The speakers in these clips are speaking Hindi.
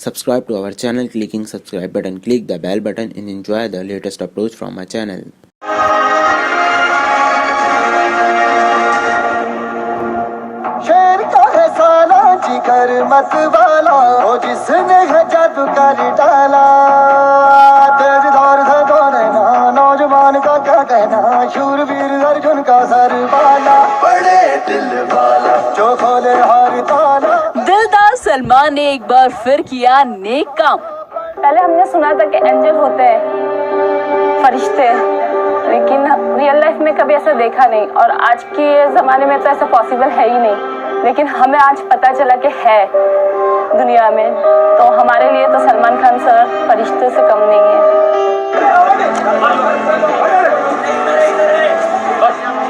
Subscribe to our channel clicking subscribe button. Click the bell button and enjoy the latest uploads from our channel. शेर का है साला जिगर मत वाला वो जिसने है जादू कर डाला तेज धार से दौड़े ना नौजवान का क्या कहना शूरवीर अर्जुन का सर वाला बड़े दिल वाला जो खोले हर ताला। दिलदार सलमान ने एक बार फिर किया नेक काम। पहले हमने सुना था कि एंजल होते हैं, फरिश्ते, लेकिन रियल लाइफ में कभी ऐसा देखा नहीं और आज के ज़माने में तो ऐसा पॉसिबल है ही नहीं। लेकिन हमें आज पता चला कि है दुनिया में, तो हमारे लिए तो सलमान खान सर फरिश्ते से कम नहीं है।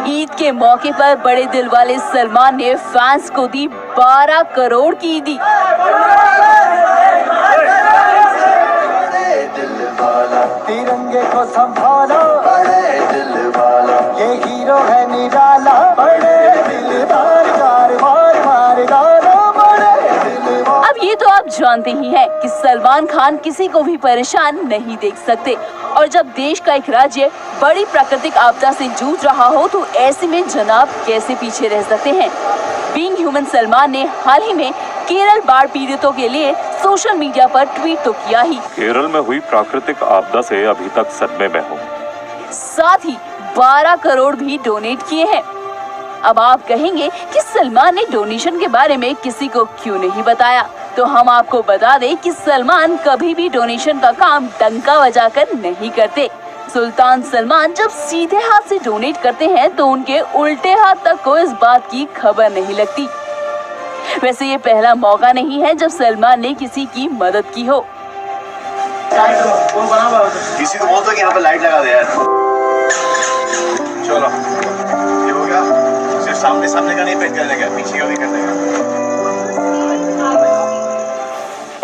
ईद के मौके पर बड़े दिल वाले सलमान ने फैंस को दी 12 करोड़ की ईदी। तिरंगे को संभालो बड़े दिल वाला ये हीरो है निराला बड़े दिलदार कारवार मार डालो बड़े दिल वाला। अब ये तो आप जानते ही हैं कि सलमान खान किसी को भी परेशान नहीं देख सकते और जब देश का एक राज्य बड़ी प्राकृतिक आपदा से जूझ रहा हो तो ऐसे में जनाब कैसे पीछे रह सकते हैं। बीइंग ह्यूमन सलमान ने हाल ही में केरल बाढ़ पीड़ितों के लिए सोशल मीडिया पर ट्वीट तो किया ही, केरल में हुई प्राकृतिक आपदा से अभी तक सदमे में हूँ। साथ ही 12 करोड़ भी डोनेट किए हैं। अब आप कहेंगे कि सलमान ने डोनेशन के बारे में किसी को क्यों नहीं बताया, तो हम आपको बता दें कि सलमान कभी भी डोनेशन का काम डंका बजाकर नहीं करते। सुल्तान सलमान जब सीधे हाथ से डोनेट करते हैं तो उनके उल्टे हाथ तक को इस बात की खबर नहीं लगती। वैसे ये पहला मौका नहीं है जब सलमान ने किसी की मदद की हो। किसी को बोल दो कि यहाँ पे लाइट लगा दे यार। चलो ये हो गया, सिर्फ सामने सामने का नहीं पेट करने का, पीछे का भी करने का।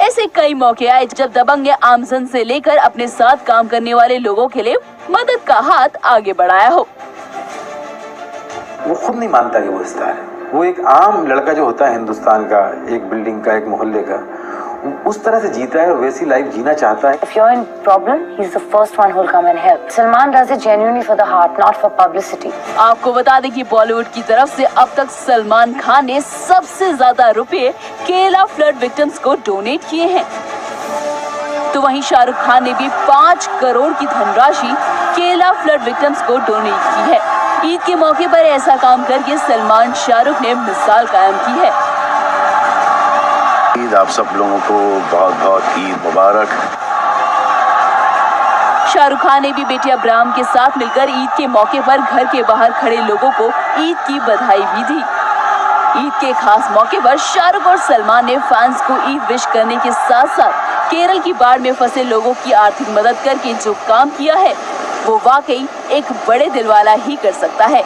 ऐसे कई मौके आए जब दबंग ने आमजन से लेकर अपने साथ काम करने वाले लोगों के लिए मदद का हाथ आगे बढ़ाया हो। वो खुद नहीं मानता कि वो स्टार है। वो एक आम लड़का जो होता है हिंदुस्तान का, एक बिल्डिंग का, एक मोहल्ले का, उस तरह से जीता है और वैसी लाइफ जीना चाहता है। If you're in problem, he's the first one who'll come and help. Salman does it genuinely for the heart, not for publicity. आपको बता दें कि बॉलीवुड की तरफ से अब तक सलमान खान ने सबसे ज्यादा रुपए केरला फ्लड विक्टिम्स को डोनेट किए हैं। तो वहीं शाहरुख खान ने भी 5 करोड़ की धनराशि केरला फ्लड विक्टिम्स को डोनेट की है। ईद के मौके पर ऐसा काम करके सलमान शाहरुख ने मिसाल कायम की है। ईद आप सब लोगों को बहुत बहुत ईद मुबारक। शाहरुख खान ने भी बेटे अब्राहम के साथ मिलकर ईद के मौके पर घर के बाहर खड़े लोगों को ईद की बधाई भी दी। ईद के खास मौके पर शाहरुख और सलमान ने फैंस को ईद विश करने के साथ साथ केरल की बाढ़ में फंसे लोगों की आर्थिक मदद करके जो काम किया है वो वाकई एक बड़े दिल वाला ही कर सकता है।